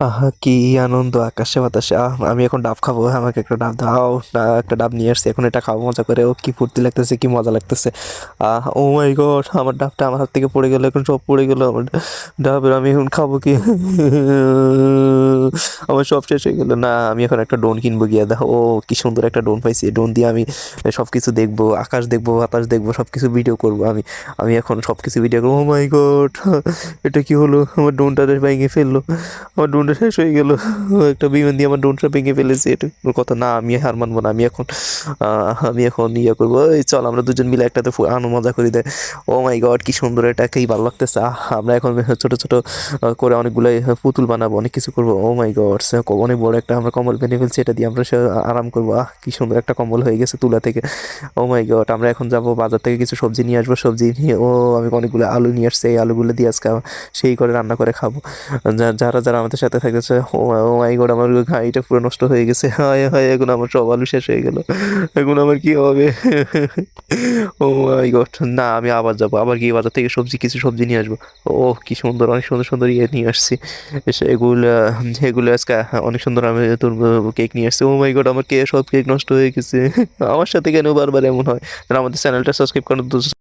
আহা কি আনন্দ আকাশে বাতাসে! আমি এখন ডাব খাবো। আমাকে একটা ডাব দাও না, একটা ডাব নিয়ে আসছি, এখন এটা খাবো মজা করে। ও কি ফুর্তি লাগতেছে, কি মজা লাগতেছে! ও মাই গড, আমার ডাবটা আমার হাত থেকে পড়ে গেল, এখন সব পড়ে গেল আমার ডাবের। আমি এখন খাবো কি? আমার সব শেষ হয়ে গেল। না, আমি এখন একটা ড্রোন কিনবো গিয়ে। দেখো, ও কি সুন্দর একটা ড্রোন পাইছি। ড্রোন দিয়ে আমি সব কিছু দেখবো, আকাশ দেখবো, বাতাস দেখবো, সব কিছু ভিডিও করবো আমি। আমি এখন সব কিছু ভিডিও করবো। ও মাই গড, এটা কি হলো? আমার ড্রোনটা ভেঙে ফেললো, আমার ড্রোনটা শেষ হয়ে গেল। একটা বিমান দিয়ে আমার ড্রোনটা ভেঙে ফেলেছে। এটা কোনো কথা না, আমি হার মানবো না। আমি এখন ইয়ে করবো। এই চল, আমরা দুজন মিলে একটাতে মজা করি দেয়। ও মাই গড, কি সুন্দর! এটাকেই ভালো লাগতেছে। আমরা এখন ছোট ছোট করে অনেকগুলো পুতুল বানাবো, অনেক কিছু করবো। ও মাই গড, অনেক বড় একটা আমরা কম্বল বেঁধে ফেলছি, এটা দিয়ে আমরা আরাম করবো। কি সুন্দর একটা কম্বল হয়ে গেছে তুলা থেকে। ও মাই গড, আমরা এখন যাবো বাজার থেকে কিছু সবজি নিয়ে আসবো। সবজি নিয়ে আমি অনেকগুলো আলু নিয়ে আসছি। এই আলুগুলো দিয়ে আজকে সেই করে রান্না করে খাবো। যারা যারা আমাদের সাথে থাকতেছে, ও মাই গড, আমার গাড়িটা পুরো নষ্ট হয়ে গেছে। হায় হায়, এখন আমার সব আলু শেষ হয়ে গেল। এখন আমার কি হবে? ও মাই গড, না, আমি আবার যাবো, আবার গিয়ে বাজার থেকে কিছু সবজি নিয়ে আসবো। ও কি সুন্দর, অনেক সুন্দর সুন্দর ইয়ে নিয়ে আসছি। এগুলো এগুলো আজকে অনেক সুন্দর। আমি তোর কেক নিয়ে আসছি। ও মাই গড, আমার সব কেক নষ্ট হয়ে গেছে। আমার সাথে কেন বারবার এমন হয়? আমাদের চ্যানেলটা সাবস্ক্রাইব করেন।